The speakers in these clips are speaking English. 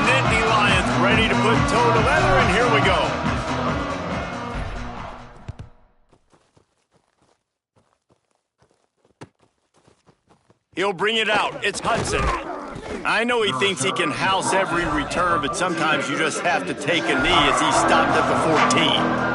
Nittany Lions ready to put toe to leather, and here we go. He'll bring it out. It's Hudson. I know he thinks he can house every return, but sometimes you just have to take a knee as he stopped at the 14.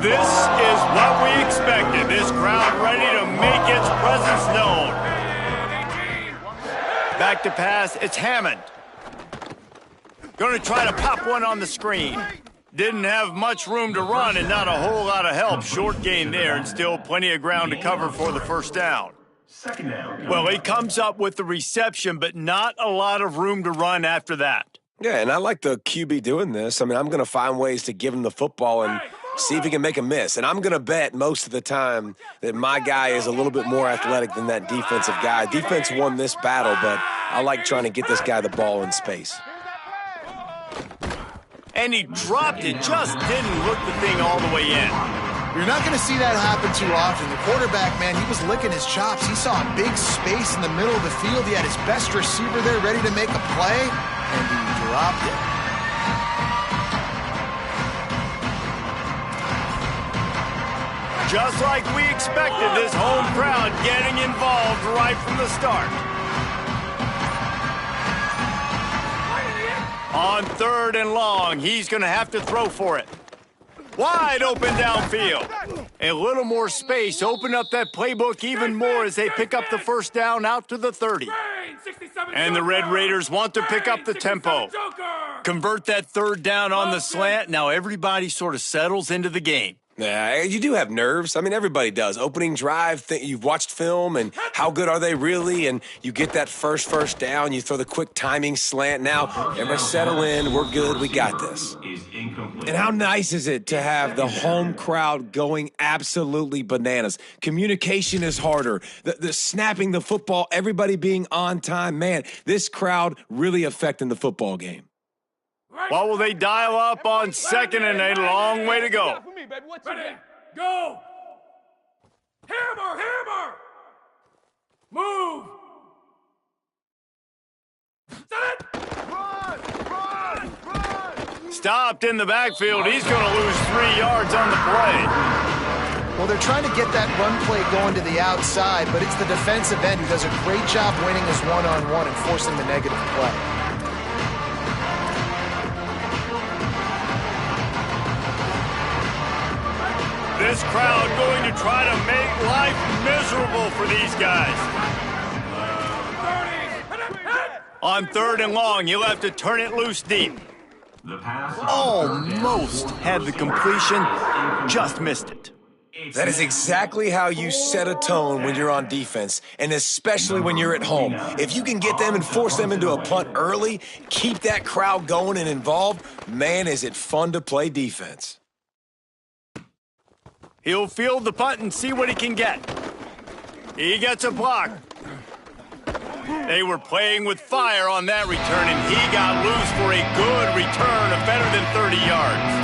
This is what we expected. This crowd ready to make its presence known. Back to pass, it's Hammond. Going to try to pop one on the screen. Didn't have much room to run and not a whole lot of help. Short gain there and still plenty of ground to cover for the first down. Well, he comes up with the reception, but not a lot of room to run after that. Yeah, and I like the QB doing this. I mean, I'm going to find ways to give him the football and see if he can make a miss. And I'm going to bet most of the time that my guy is a little bit more athletic than that defensive guy. Defense won this battle, but I like trying to get this guy the ball in space. And he dropped it, just didn't look the thing all the way in. You're not going to see that happen too often. The quarterback, man, he was licking his chops. He saw a big space in the middle of the field. He had his best receiver there ready to make a play, and he dropped it. Just like we expected, this home crowd getting involved right from the start. On 3rd and long, he's going to have to throw for it. Wide open downfield. A little more space. Open up that playbook even more as they pick up the first down out to the 30. And the Red Raiders want to pick up the tempo. Convert that 3rd down on the slant. Now everybody sort of settles into the game. Yeah, you do have nerves. I mean, everybody does. Opening drive, you've watched film, and how good are they really? And you get that first down, you throw the quick timing slant. Now, everybody settle in. We're good. We got this. And how nice is it to have the home crowd going absolutely bananas? Communication is harder. The snapping the football, everybody being on time. Man, this crowd really affecting the football game. What will they dial up on 2nd and a long way to go? Ready, go! Hammer! Move! Set it! Run! Stopped in the backfield. He's going to lose 3 yards on the play. Well, they're trying to get that run play going to the outside, but it's the defensive end who does a great job winning his one-on-one and forcing the negative play. This crowd going to try to make life miserable for these guys. On 3rd and long, you'll have to turn it loose deep. Almost had the completion, just missed it. That is exactly how you set a tone when you're on defense, and especially when you're at home. If you can get them and force them into a punt early, keep that crowd going and involved, man, is it fun to play defense. He'll field the punt and see what he can get. He gets a block. They were playing with fire on that return, and he got loose for a good return of better than 30 yards.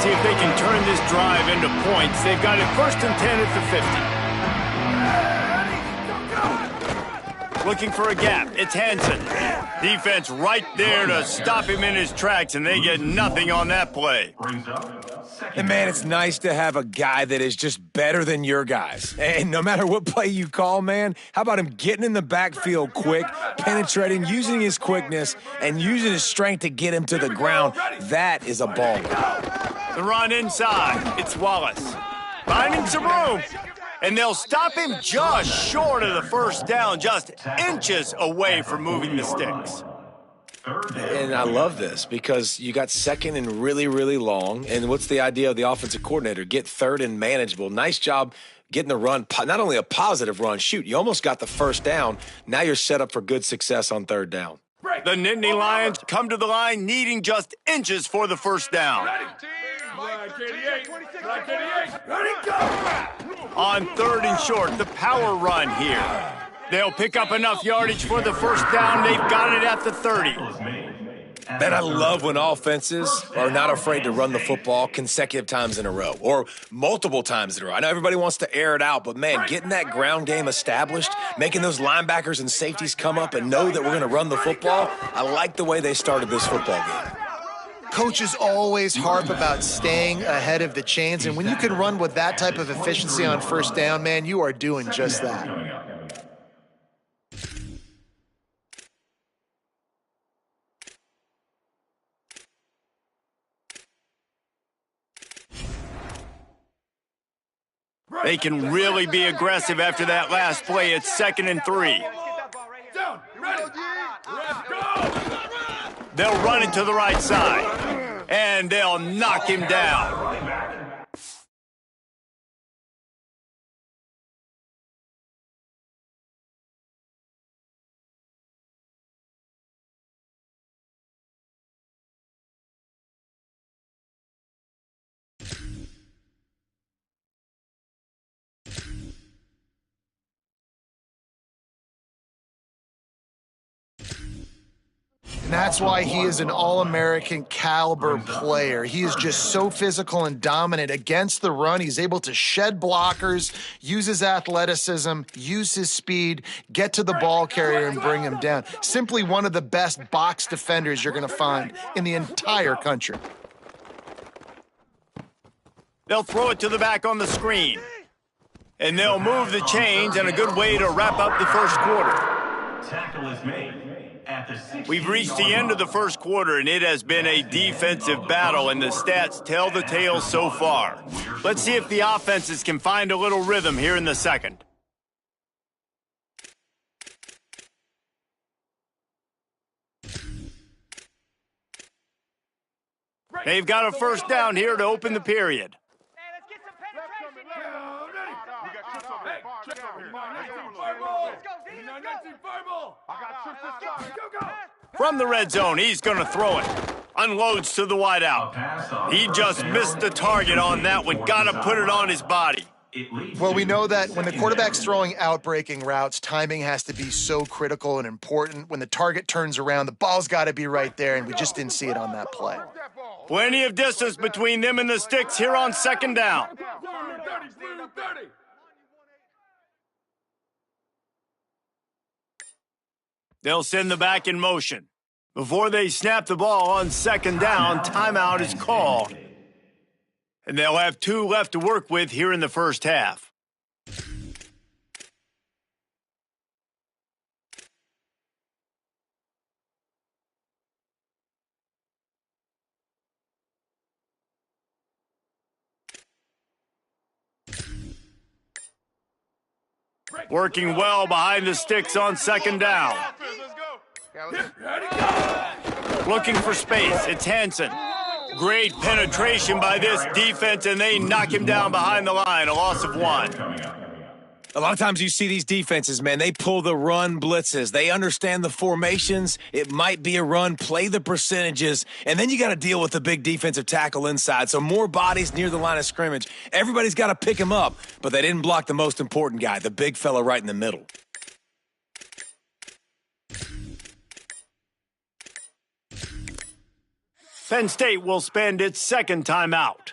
See if they can turn this drive into points. They've got it 1st and 10 at the 50. Looking for a gap. It's Hansen. Defense right there to stop him in his tracks, and they get nothing on that play. And, man, it's nice to have a guy that is just better than your guys. And no matter what play you call, man, how about him getting in the backfield quick, penetrating, using his quickness, and using his strength to get him to the ground? That is a ball. The run inside. It's Wallace. Finding some room. And they'll stop him just short of the first down, just inches away from moving the sticks. And I love this because you got 2nd and really, really long. And what's the idea of the offensive coordinator? Get 3rd and manageable. Nice job getting the run, not only a positive run, shoot, you almost got the first down. Now you're set up for good success on third down. The Nittany Lions come to the line needing just inches for the first down. On third and short, the power run here. They'll pick up enough yardage for the first down. They've got it at the 30. Man, I love when offenses are not afraid to run the football consecutive times in a row or multiple times in a row. I know everybody wants to air it out, but, man, getting that ground game established, making those linebackers and safeties come up and know that we're going to run the football, I like the way they started this football game. Coaches always harp about staying ahead of the chains, and when you can run with that type of efficiency on first down, man, you are doing just that. They can really be aggressive after that last play. It's 2nd and 3. Down, ready, let's go! They'll run it to the right side, and they'll knock him down. And that's why he is an All-American caliber player. He is just so physical and dominant against the run. He's able to shed blockers, use his athleticism, use his speed, get to the ball carrier and bring him down. Simply one of the best box defenders you're going to find in the entire country. They'll throw it to the back on the screen. And they'll move the chains, and a good way to wrap up the first quarter. Tackle is made. We've reached the end of the first quarter, and it has been a defensive battle, and the stats tell the tale so far. Let's see if the offenses can find a little rhythm here in the second. They've got a first down here to open the period. From the red zone, he's going to throw it. Unloads to the wideout. He just missed the target on that one. Got to put it on his body. Well, we know that when the quarterback's throwing out-breaking routes, timing has to be so critical and important. When the target turns around, the ball's got to be right there, and we just didn't see it on that play. Plenty of distance between them and the sticks here on second down. They'll send the back in motion. Before they snap the ball on second down, timeout is called. And they'll have 2 left to work with here in the first half. Working well behind the sticks on second down. Looking for space. It's Hansen. Great penetration by this defense, and they knock him down behind the line. A loss of 1. A lot of times you see these defenses, man, they pull the run blitzes. They understand the formations. It might be a run, play the percentages, and then you got to deal with the big defensive tackle inside. So more bodies near the line of scrimmage. Everybody's got to pick him up, but they didn't block the most important guy, the big fella right in the middle. Penn State will spend its second timeout.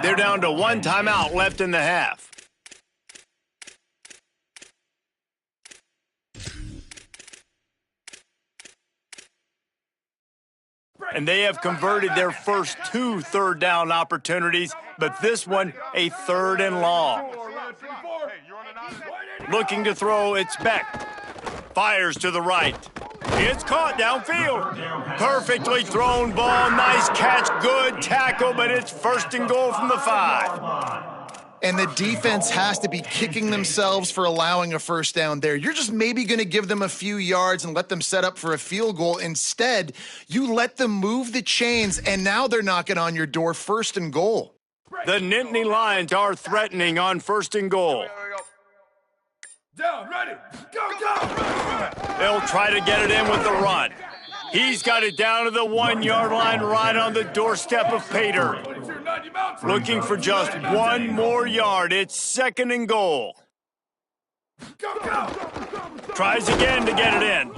They're down to 1 timeout left in the half. And they have converted their first 2 third down opportunities, but this one a 3rd and long. Looking to throw, it's Beck. Fires to the right. It's caught downfield. Perfectly thrown ball, nice catch, good tackle, but it's 1st and goal from the 5. And the defense has to be kicking themselves for allowing a first down there. You're just maybe going to give them a few yards and let them set up for a field goal. Instead, you let them move the chains, and now they're knocking on your door 1st and goal. The Nittany Lions are threatening on 1st and goal. Down, ready, go! They'll try to get it in with the run. He's got it down to the 1-yard line right on the doorstep of pay dirt. Looking for just 1 more yard. It's 2nd and goal. Go! Tries again to get it in.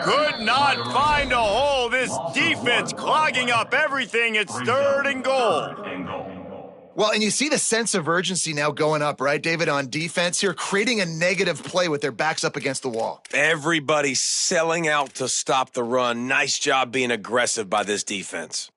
Could not find a hole. This defense clogging up everything. It's 3rd and goal. Well, and you see the sense of urgency now going up, right, David, on defense here, creating a negative play with their backs up against the wall. Everybody's selling out to stop the run. Nice job being aggressive by this defense.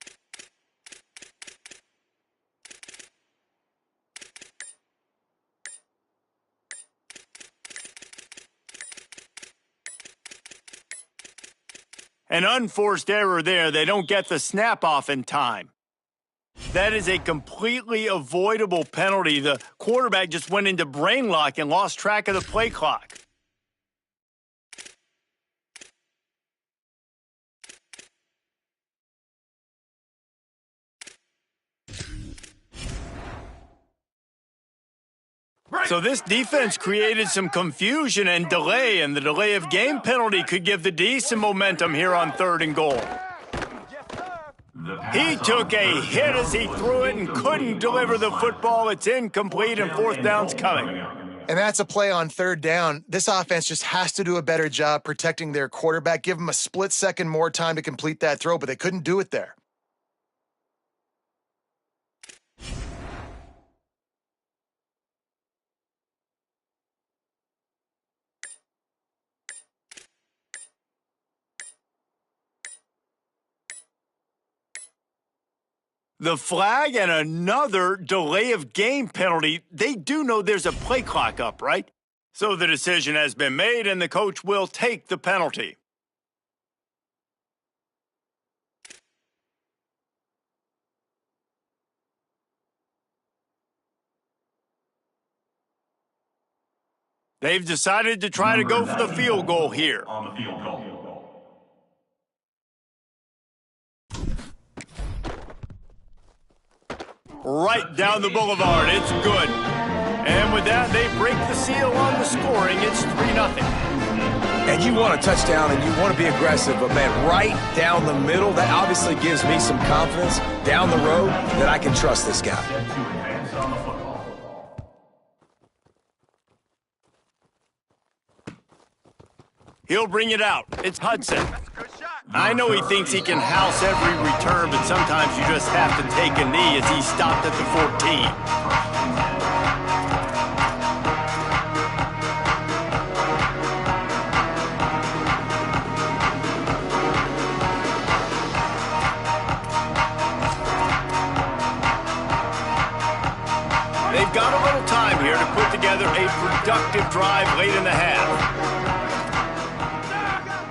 An unforced error there. They don't get the snap off in time. That is a completely avoidable penalty. The quarterback just went into brain lock and lost track of the play clock. So this defense created some confusion and delay, and the delay of game penalty could give the D some momentum here on 3rd and goal. He took a hit as he threw it and couldn't deliver the football. It's incomplete, and 4th down's coming. And that's a play on 3rd down. This offense just has to do a better job protecting their quarterback. Give him a split second more time to complete that throw, but they couldn't do it there. The flag and another delay of game penalty. They do know there's a play clock up, right? So the decision has been made, and the coach will take the penalty. They've decided to try to go for the field goal here. On the field goal. Right down the boulevard. It's good. And with that, they break the seal on the scoring. It's 3-0. And you want a touchdown and you want to be aggressive, but man, right down the middle, that obviously gives me some confidence down the road that I can trust this guy. Set to advance on the football. He'll bring it out. It's Hudson. I know he thinks he can house every return, but sometimes you just have to take a knee as he stopped at the 14. They've got a little time here to put together a productive drive late in the half.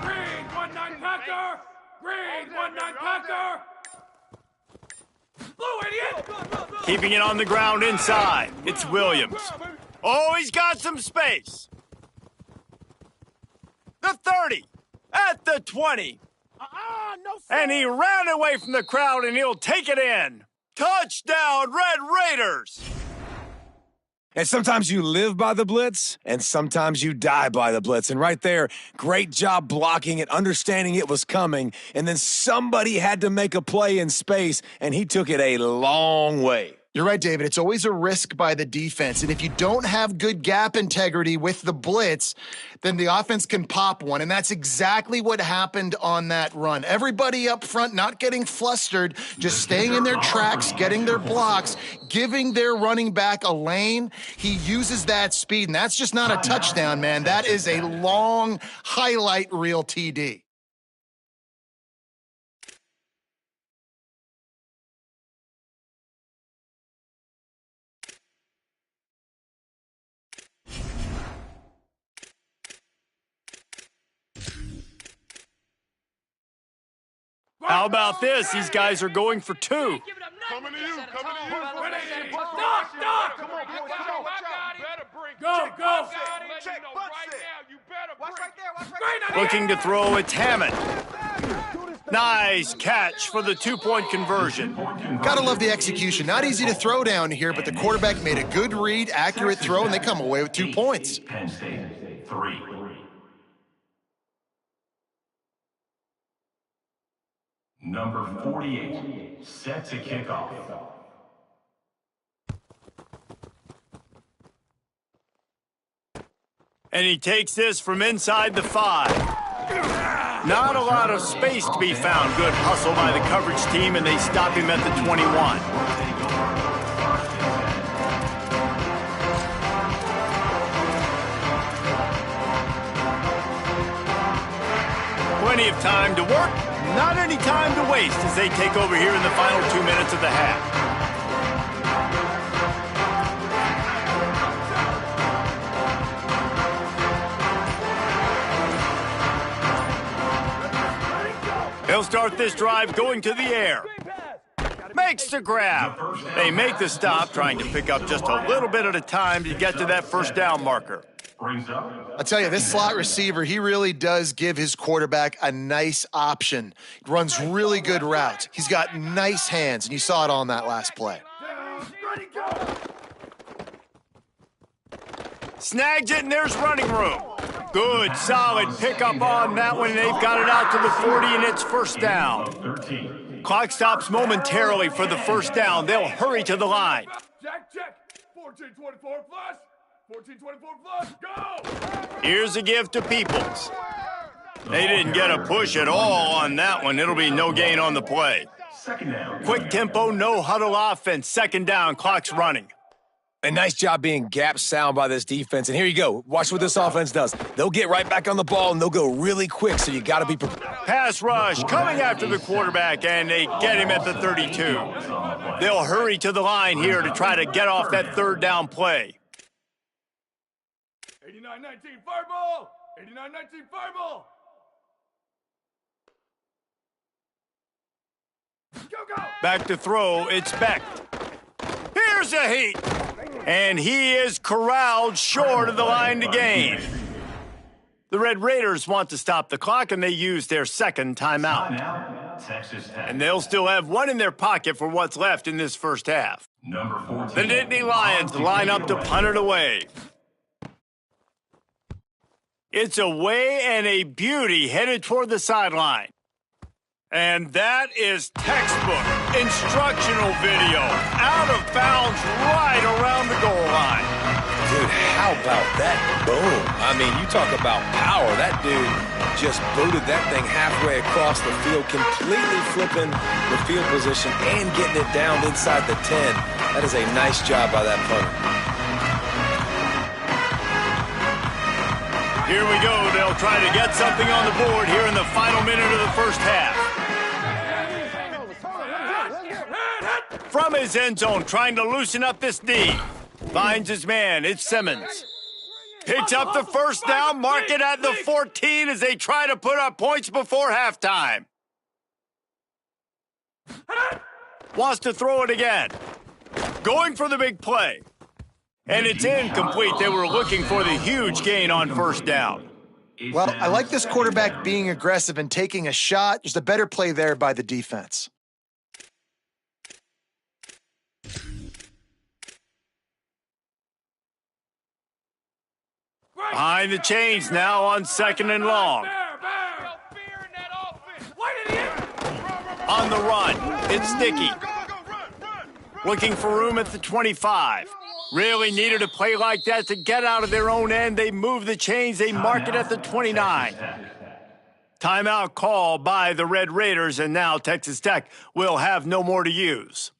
Green, 1-9 Packer! Green, 1-9 Packer! Blue idiot! Keeping it on the ground inside. It's Williams. Oh, he's got some space. The 30. At the 20. And he ran away from the crowd, and he'll take it in. Touchdown, Red Raiders! And sometimes you live by the blitz, and sometimes you die by the blitz. And right there, great job blocking it, understanding it was coming. And then somebody had to make a play in space, and he took it a long way. You're right, David. It's always a risk by the defense. And if you don't have good gap integrity with the blitz, then the offense can pop one. And that's exactly what happened on that run. Everybody up front not getting flustered, just staying in their tracks, getting their blocks, giving their running back a lane. He uses that speed, and that's just not a touchdown, man. That is a long highlight reel TD. How about this? These guys are going for 2. Coming to you, coming to you. Knock! Come on, boys, come on. Go! Check, watch right there. Looking to throw, it's Hammond. Nice catch for the 2-point conversion. Gotta love the execution. Not easy to throw down here, but the quarterback made a good read, accurate throw, and they come away with 2 points. Penn State, 3. Number 48, set to kick off. And he takes this from inside the 5. Not a lot of space to be found. Good hustle by the coverage team, and they stop him at the 21. Plenty of time to work, not any time to waste as they take over here in the final 2 minutes of the half. They'll start this drive going to the air. Makes the grab. They make the stop, trying to pick up just a little bit at a time to get to that first down marker. I'll tell you, this slot receiver, he really does give his quarterback a nice option. He runs really good routes. He's got nice hands, and you saw it all in that last play. Snags it, and there's running room. Good, solid pickup on that one, and they've got it out to the 40, and it's first down. Clock stops momentarily for the first down. They'll hurry to the line. Check. 14-24 plus. 14-24 plus. Go! Here's a give to Peoples. They didn't get a push at all on that one. It'll be no gain on the play. Quick tempo, no huddle offense. Second down, clock's running. A nice job being gap sound by this defense. And here you go. Watch what this offense does. They'll get right back on the ball, and they'll go really quick, so you got to be prepared. Pass rush coming after the quarterback, and they get him at the 32. They'll hurry to the line here to try to get off that third down play. 89-19 fireball. 89-19 fireball. Go! Back to throw, it's Beck. Here's a heat. And he is corralled short of the line to gain. The Red Raiders want to stop the clock, and they use their second timeout. And they'll still have one in their pocket for what's left in this first half. The Nittany Lions line up to punt it away. It's away and a beauty headed toward the sideline. And that is textbook instructional video. Out of bounds right around the goal line. Dude, how about that boom? I mean, you talk about power. That dude just booted that thing halfway across the field, completely flipping the field position and getting it down inside the 10. That is a nice job by that punter. Here we go. They'll try to get something on the board here in the final minute of the first half. From his end zone, trying to loosen up this D. Finds his man. It's Simmons. Picks up the first down, mark it at the 14 as they try to put up points before halftime. Wants to throw it again. Going for the big play. And it's incomplete. They were looking for the huge gain on first down. Well, I like this quarterback being aggressive and taking a shot. Just a better play there by the defense. Behind the chains now on second and long. On the run, it's Sticky. Looking for room at the 25. Really needed a play like that to get out of their own end. They move the chains. They mark it at the 29. Timeout call by the Red Raiders, and now Texas Tech will have no more to use.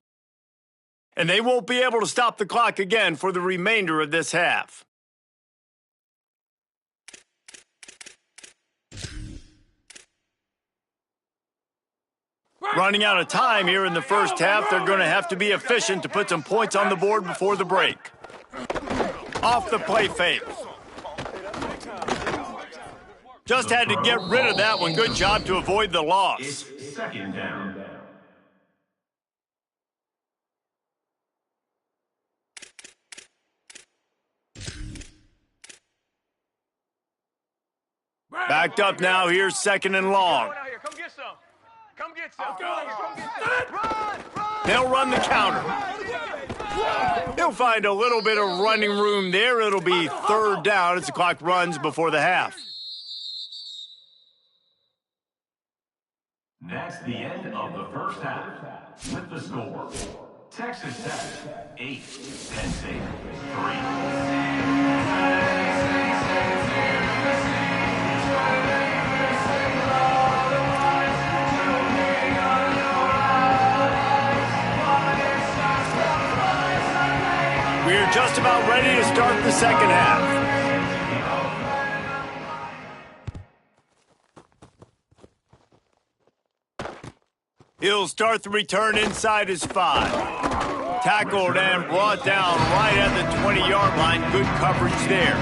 And they won't be able to stop the clock again for the remainder of this half. Running out of time here in the first half. They're going to have to be efficient to put some points on the board before the break. Off the play fake. Just had to get rid of that one. Good job to avoid the loss. Second down. Backed up now. Here's second and long. Come get some. They'll run the counter. He'll find a little bit of running room there. It'll be third down as the clock runs before the half. That's the end of the first half. With the score, Texas Tech 8, Penn State 3. We're just about ready to start the second half. He'll start the return inside his 5. Tackled and brought down right at the 20-yard line. Good coverage there.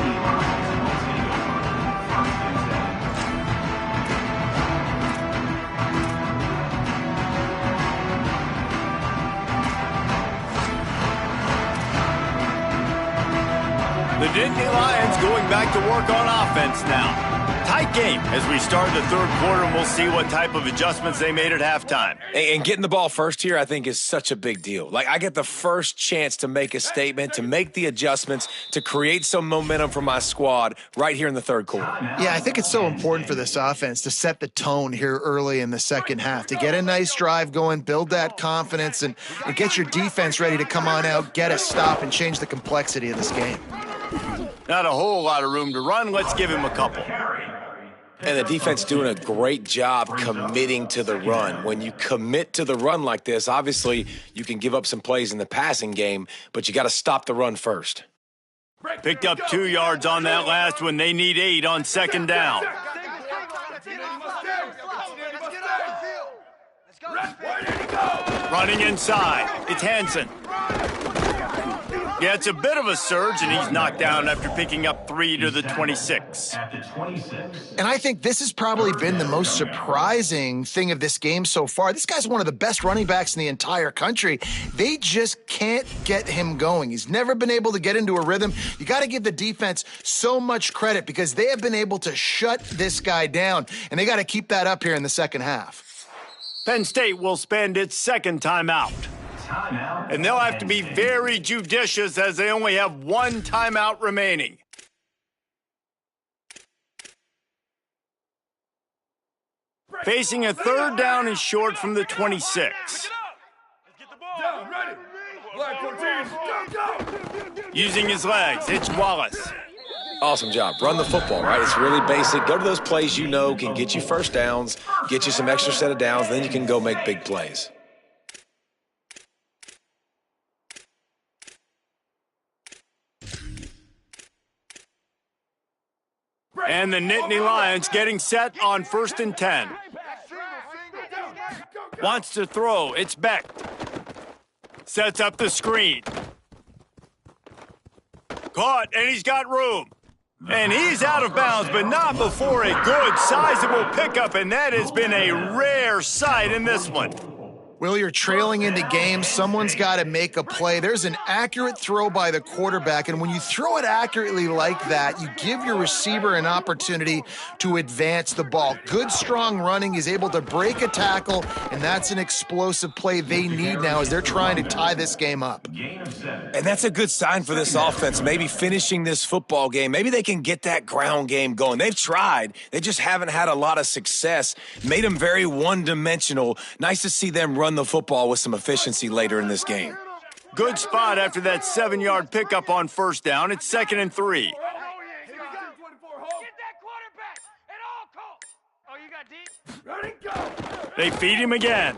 The Nittany Lions going back to work on offense now. Tight game as we start the third quarter, and we'll see what type of adjustments they made at halftime. And getting the ball first here, I think, is such a big deal. Like, I get the first chance to make a statement, to make the adjustments, to create some momentum for my squad right here in the third quarter. Yeah, I think it's so important for this offense to set the tone here early in the second half, to get a nice drive going, build that confidence, and get your defense ready to come on out, get a stop, and change the complexity of this game. Not a whole lot of room to run. Let's give him a couple. And the defense doing a great job committing to the run. When you commit to the run like this, obviously you can give up some plays in the passing game, but you got to stop the run first. Picked up 2 yards on that last one. They need 8 on second down. Running inside. It's Hansen. Yeah, it's a bit of a surge, and he's knocked down after picking up 3 to the 26. at the 26. And I think this has probably been the most surprising thing of this game so far. This guy's one of the best running backs in the entire country. They just can't get him going. He's never been able to get into a rhythm. You got to give the defense so much credit because they have been able to shut this guy down, and they got to keep that up here in the second half. Penn State will spend its second timeout. Timeout. And they'll have to be very judicious as they only have 1 timeout remaining. Facing a third down and short from the 26. Using his legs, it's Wallace. Awesome job. Run the football, right? It's really basic. Go to those plays you know can get you first downs, get you some extra set of downs, then you can go make big plays. And the Nittany Lions getting set on 1st and 10. Wants to throw. It's Beck. Sets up the screen. Caught, and he's got room. And he's out of bounds, but not before a good, sizable pickup, and that has been a rare sight in this one. Will, you're trailing into games. Someone's got to make a play. There's an accurate throw by the quarterback, and when you throw it accurately like that, you give your receiver an opportunity to advance the ball. Good, strong running. He's able to break a tackle, and that's an explosive play they need now as they're trying to tie this game up. And that's a good sign for this offense, maybe finishing this football game. Maybe they can get that ground game going. They've tried. They just haven't had a lot of success. Made them very one-dimensional. Nice to see them run the football with some efficiency later in this game. Good spot after that 7-yard pickup on 1st down. It's 2nd and 3. They feed him again.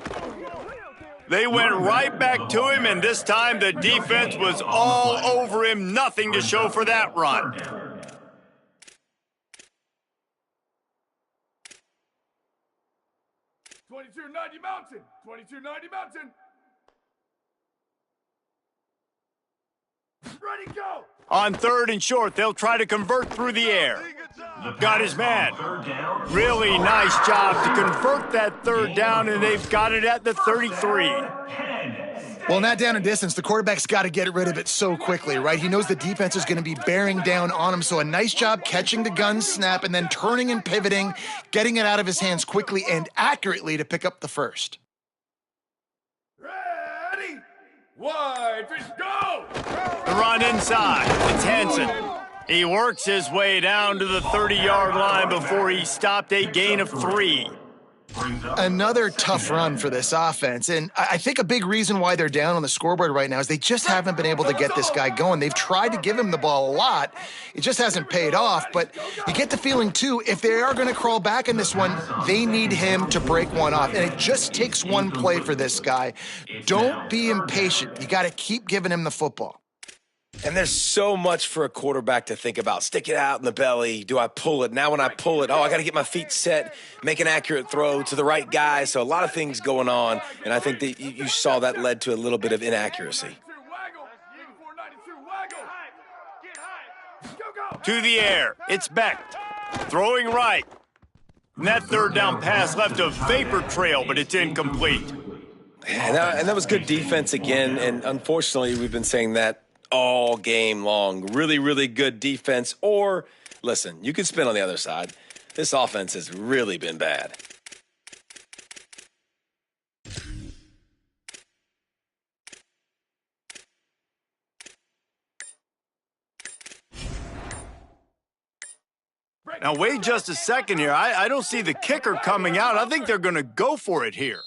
They went right back to him, and this time the defense was all over him. Nothing to show for that run. Mountain. 2290 Mountain. Ready, go. On 3rd and short, they'll try to convert through the air. Got his man. Really nice job to convert that 3rd down, and they've got it at the 33. Well, in that down and distance, the quarterback's got to get rid of it so quickly, right? He knows the defense is going to be bearing down on him, so a nice job catching the gun snap and then turning and pivoting, getting it out of his hands quickly and accurately to pick up the first. Ready? Wide, fish, go! The run inside. It's Hansen. He works his way down to the 30-yard line before he stopped a gain of 3. Another tough run for this offense, and I think a big reason why they're down on the scoreboard right now is they just haven't been able to get this guy going. They've tried to give him the ball a lot. It just hasn't paid off, but you get the feeling, too, if they are going to crawl back in this one, they need him to break one off, and it just takes one play for this guy. Don't be impatient. You got to keep giving him the football. And there's so much for a quarterback to think about. Stick it out in the belly. Do I pull it? Now when I pull it, I got to get my feet set, make an accurate throw to the right guy. So a lot of things going on, and I think that you saw that led to a little bit of inaccuracy. To the air. It's Becht. Throwing right. And that third down pass left a vapor trail, but it's incomplete. And that was good defense again, and unfortunately we've been saying that all game long. Really, really good defense. Or, listen, you can spin on the other side. This offense has really been bad. Now, wait just a second here. I don't see the kicker coming out. I think they're going to go for it here.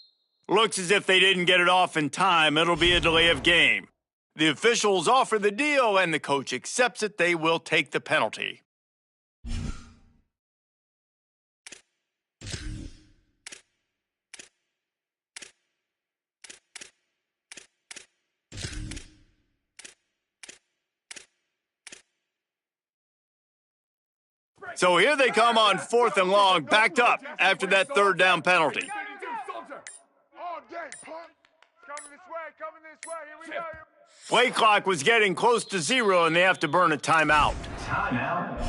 Looks as if they didn't get it off in time. It'll be a delay of game. The officials offer the deal, and the coach accepts it. They will take the penalty. So here they come on 4th and long, backed up after that third down penalty. Play clock was getting close to 0, and they have to burn a timeout.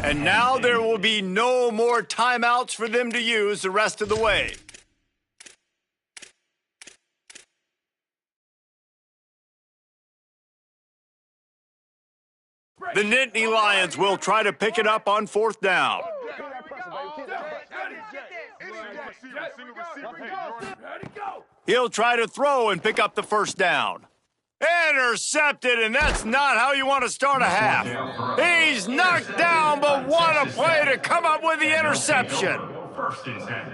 And now there will be no more timeouts for them to use the rest of the way. The Nittany Lions will try to pick it up on 4th down. He'll try to throw and pick up the first down. Intercepted, and that's not how you want to start a half. He's knocked down, but what a play to come up with the interception.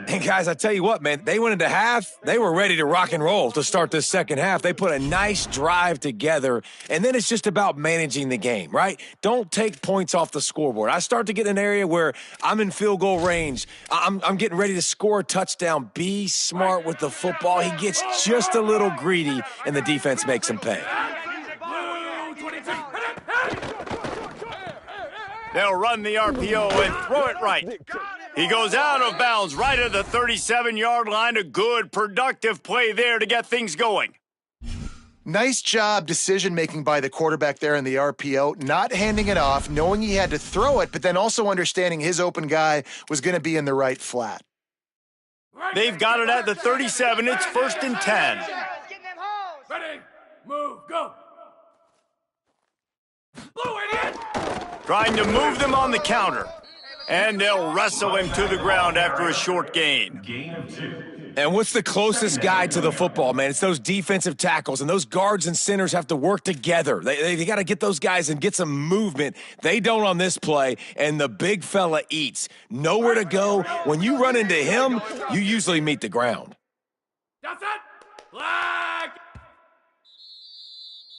And guys, I tell you what, man, they went into half. They were ready to rock and roll to start this second half. They put a nice drive together, and then it's just about managing the game, right? Don't take points off the scoreboard. I start to get in an area where I'm in field goal range. I'm getting ready to score a touchdown. Be smart with the football. He gets just a little greedy, and the defense makes him pay. They'll run the RPO and throw it right. He goes out of bounds right at the 37-yard line. A good, productive play there to get things going. Nice job decision-making by the quarterback there in the RPO, not handing it off, knowing he had to throw it, but then also understanding his open guy was going to be in the right flat. They've got it at the 37. It's 1st and 10. Ready, move, go. Blue idiot! Trying to move them on the counter. And they'll wrestle him to the ground after a short gain. Gain of 2. And what's the closest guy to the football, man? It's those defensive tackles, and those guards and centers have to work together. They got to get those guys and get some movement. They don't on this play, and the big fella eats. Nowhere to go. When you run into him, you usually meet the ground. That's it! Flag!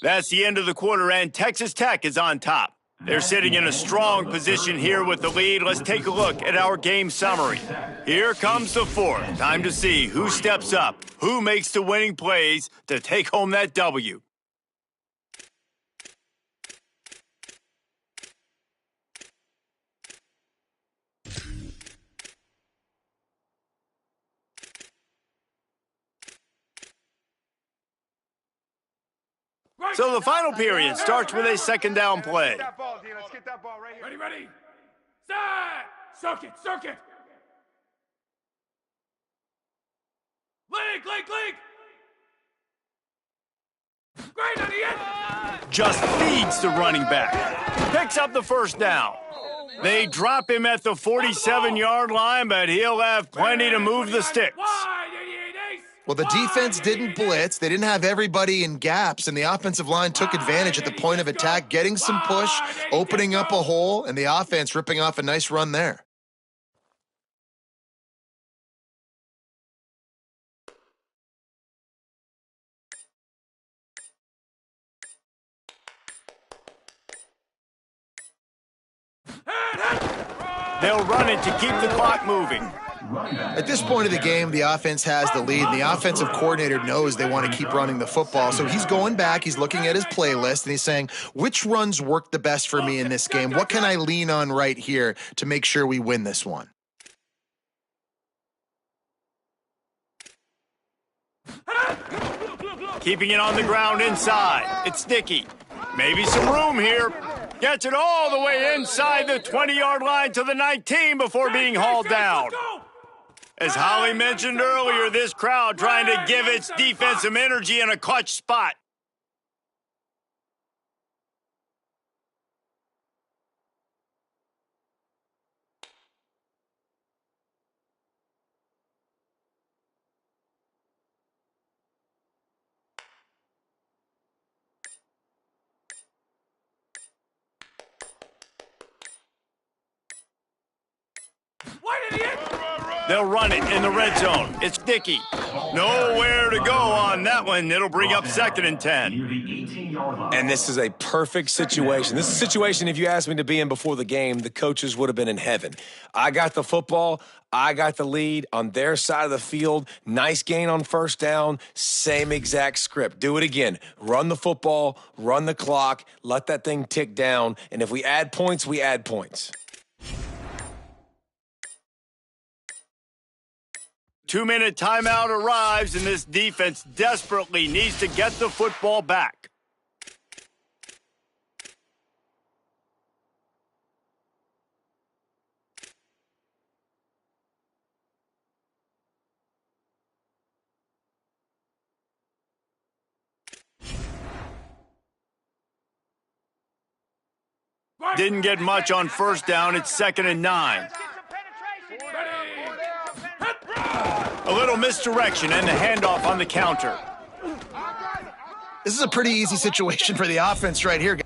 That's the end of the quarter, and Texas Tech is on top. They're sitting in a strong position here with the lead. Let's take a look at our game summary. Here comes the 4th. Time to see who steps up, who makes the winning plays to take home that W. So the final period starts with a 2nd down play. Let's get that ball right here. Ready. Set! Circuit! Link! just feeds the running back. Picks up the first down. They drop him at the 47-yard line, but he'll have plenty to move the sticks. Well, the defense didn't blitz. They didn't have everybody in gaps, and the offensive line took advantage at the point of attack, getting some push, opening up a hole, and the offense ripping off a nice run there. They'll run it to keep the clock moving. At this point of the game, the offense has the lead, and the offensive coordinator knows they want to keep running the football. So he's going back, he's looking at his playlist, and he's saying, which runs work the best for me in this game? What can I lean on right here to make sure we win this one? Keeping it on the ground inside. It's sticky. Maybe some room here. Gets it all the way inside the 20-yard line to the 19 before being hauled down. As Holly mentioned earlier, this crowd trying to give its defense some energy in a clutch spot. They'll run it in the red zone. It's sticky. Nowhere to go on that one. It'll bring up 2nd and 10. And this is a perfect situation. This is a situation, if you asked me to be in before the game, the coaches would have been in heaven. I got the football. I got the lead on their side of the field. Nice gain on first down. Same exact script. Do it again. Run the football, run the clock, let that thing tick down. And if we add points, we add points. 2-minute timeout arrives, and this defense desperately needs to get the football back. Didn't get much on first down. It's 2nd and 9. A little misdirection and the handoff on the counter. This is a pretty easy situation for the offense right here.